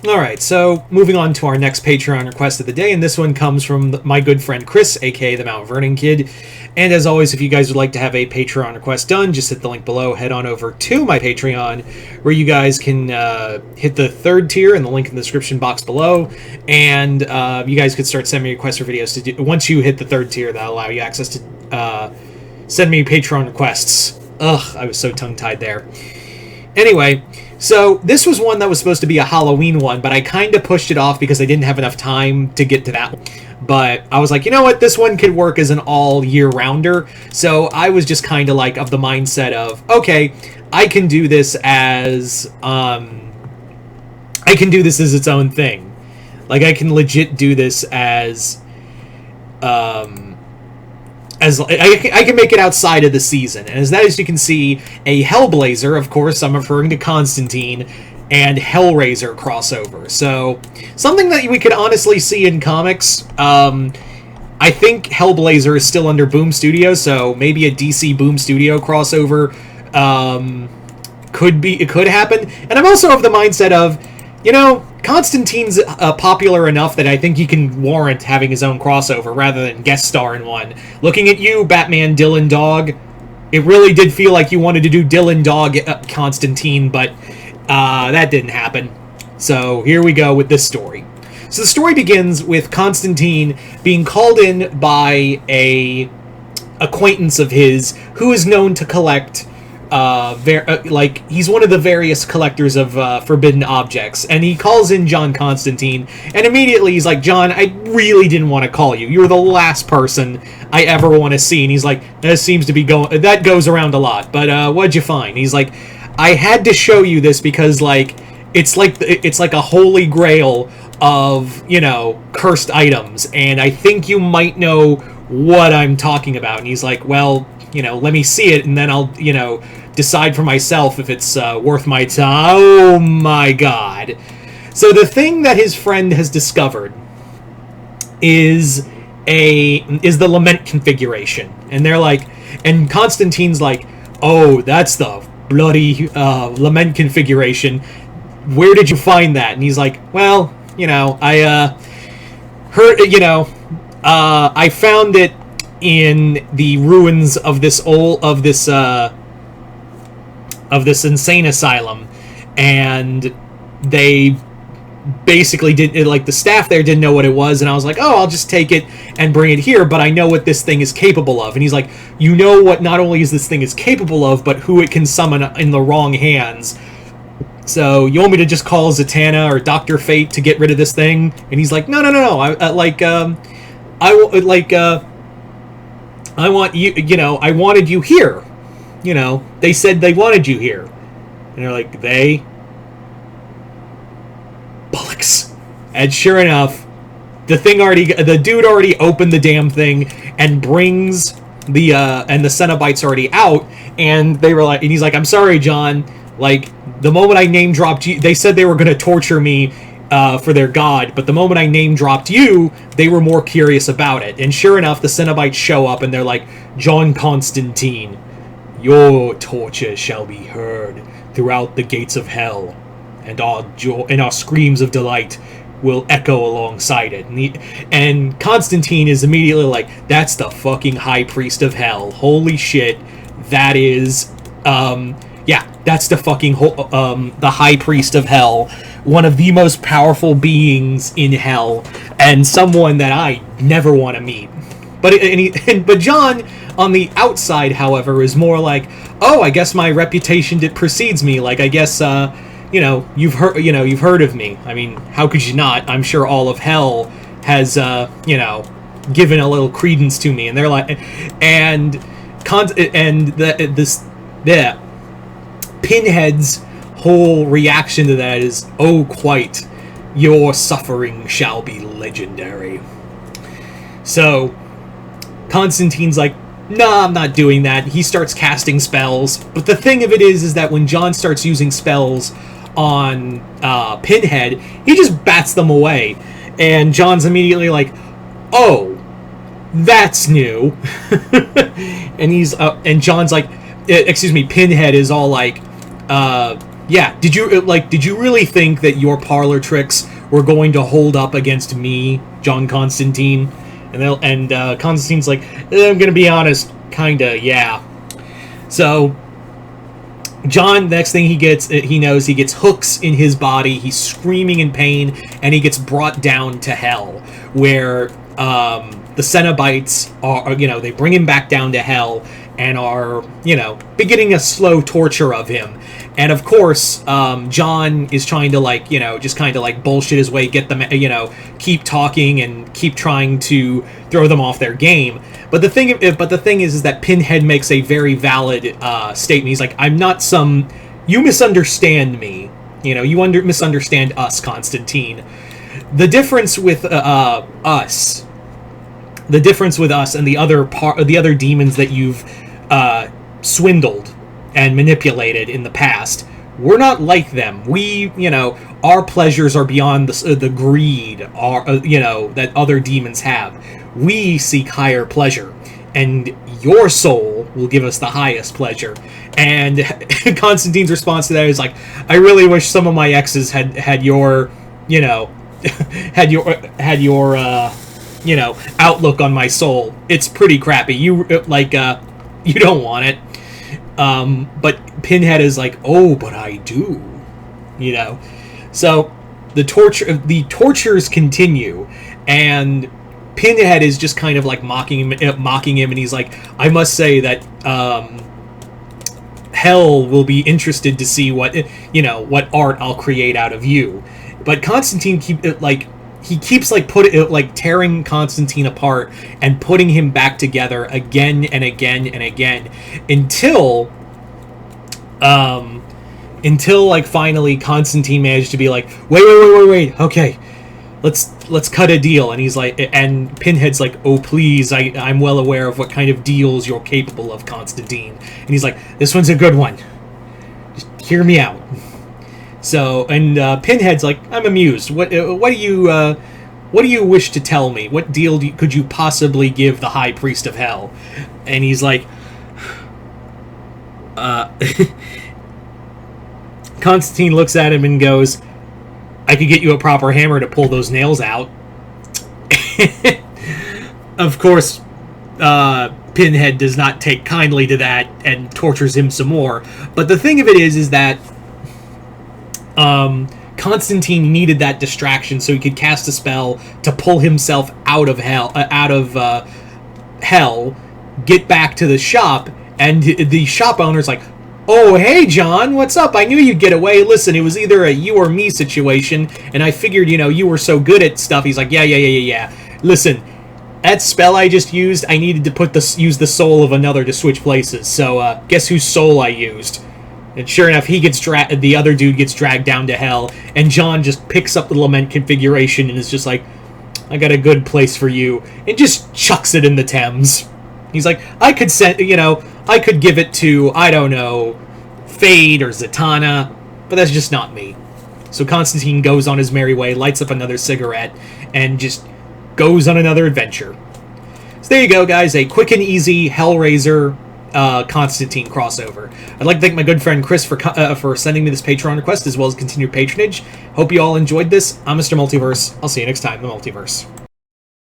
Alright, so moving on to our next Patreon request of the day, and this one comes from my good friend Chris, aka the Mount Vernon Kid. And as always, if you guys would like to have a Patreon request done, just hit the link below, head on over to my Patreon, where you guys can hit the third tier in the link in the description box below, and you guys could start sending me requests for videos. Once you hit the third tier, that'll allow you access to send me Patreon requests. Ugh, I was so tongue-tied there. Anyway, so this was one that was supposed to be a Halloween one, but I kind of pushed it off because I didn't have enough time to get to that one. But I was like, you know what, this one could work as an all-year-rounder. So I was just kind of like of the mindset of, okay, I can do this as its own thing. Like, I can legit do this as I can make it outside of the season. And as you can see, a Hellblazer, of course, I'm referring to Constantine, and Hellraiser crossover. So, something that we could honestly see in comics. I think Hellblazer is still under Boom Studios, so maybe a DC Boom Studio crossover could happen. And I'm also of the mindset of, you know, Constantine's popular enough that I think he can warrant having his own crossover rather than guest star in one. Looking at you, Batman Dylan Dog, it really did feel like you wanted to do Dylan Dog Constantine, but that didn't happen. So here we go with this story. So the story begins with Constantine being called in by a acquaintance of his who is known to collect he's one of the various collectors of forbidden objects, and he calls in John Constantine, and immediately he's like, John, I really didn't want to call you. You're the last person I ever want to see. And he's like, that goes around a lot, but what'd you find? He's like, I had to show you this because, like, it's like a holy grail of, you know, cursed items, and I think you might know what I'm talking about. And he's like, well, you know, let me see it, and then I'll, you know, decide for myself if it's worth my time. Oh my god. So the thing that his friend has discovered is the lament configuration. And they're like, and Constantine's like, oh, that's the bloody lament configuration. Where did you find that? And he's like, well, you know, I heard, you know, I found it in the ruins of this insane asylum, and they basically did, like, the staff there didn't know what it was, and I was like, oh, I'll just take it and bring it here, but I know what this thing is capable of. And he's like, you know what not only is this thing is capable of, but who it can summon in the wrong hands. So you want me to just call Zatanna or Dr. Fate to get rid of this thing? And he's like, no, I want you, you know, I wanted you here. You know, they said they wanted you here. And they're like, they? Bollocks. And sure enough, the dude already opened the damn thing and brings and the Cenobites already out, and they were like, and he's like, I'm sorry, John, like, the moment I name dropped you, they said they were going to torture me for their god, but the moment I name dropped you, they were more curious about it. And sure enough, the Cenobites show up, and they're like, John Constantine, your torture shall be heard throughout the gates of hell, and our screams of delight will echo alongside it. And Constantine is immediately like, that's the fucking high priest of hell. Holy shit, that is, that's the fucking the high priest of hell, one of the most powerful beings in hell, and someone that I never want to meet. But John, on the outside, however, is more like, oh, I guess my reputation precedes me. Like, I guess, you've heard of me. I mean, how could you not? I'm sure all of hell has, given a little credence to me. And they're like, Pinhead's whole reaction to that is, oh, quite, your suffering shall be legendary. So Constantine's like, nah, I'm not doing that. He starts casting spells. But the thing of it is that when John starts using spells on Pinhead, he just bats them away. And John's immediately like, oh, that's new. And John's like, Pinhead is all like, Yeah, did you really think that your parlor tricks were going to hold up against me, John Constantine? And Constantine's like, I'm gonna be honest, kinda, yeah. So John, next thing he knows, he gets hooks in his body. He's screaming in pain, and he gets brought down to hell, where the Cenobites are, they bring him back down to hell and are, beginning a slow torture of him. And of course, John is trying to just kind of bullshit his way, get them, keep talking and keep trying to throw them off their game. But the thing is that Pinhead makes a very valid statement. He's like, "I'm not some. You misunderstand me. You misunderstand us, Constantine. The difference with us." The difference with us and the other demons that you've swindled and manipulated in the past, we're not like them. We, our pleasures are beyond the greed, that other demons have. We seek higher pleasure, and your soul will give us the highest pleasure. And Constantine's response to that is like, I really wish some of my exes had your, had your outlook on my soul. It's pretty crappy. You don't want it. But Pinhead is like, oh, but I do. So the tortures continue, and Pinhead is just kind of mocking him, and he's like, I must say that Hell will be interested to see what art I'll create out of you. But Constantine keeps tearing Constantine apart and putting him back together again and again and again until finally Constantine managed to be like, wait, okay, let's cut a deal. And he's like, and Pinhead's like, oh please, I'm well aware of what kind of deals you're capable of, Constantine. And he's like, this one's a good one. Just hear me out. So, and Pinhead's like, I'm amused. What do you wish to tell me? What deal could you possibly give the High Priest of Hell? And he's like, Constantine looks at him and goes, I could get you a proper hammer to pull those nails out. Of course, Pinhead does not take kindly to that and tortures him some more. But the thing of it is that Constantine needed that distraction so he could cast a spell to pull himself out of hell, get back to the shop, and the shop owner's like, oh, hey, John, what's up? I knew you'd get away. Listen, it was either a you or me situation, and I figured, you were so good at stuff. He's like, yeah. Listen, that spell I just used, I needed to use the soul of another to switch places, so guess whose soul I used? And sure enough, the other dude gets dragged down to hell, and John just picks up the lament configuration and is just like, I got a good place for you, and just chucks it in the Thames. He's like, I could give it to, I don't know, Fade or Zatanna, but that's just not me. So Constantine goes on his merry way, lights up another cigarette, and just goes on another adventure. So there you go, guys, a quick and easy Hellraiser Constantine crossover. I'd like to thank my good friend Chris for sending me this Patreon request, as well as continued patronage. Hope you all enjoyed this. I'm Mr. Multiverse. I'll see you next time in the Multiverse.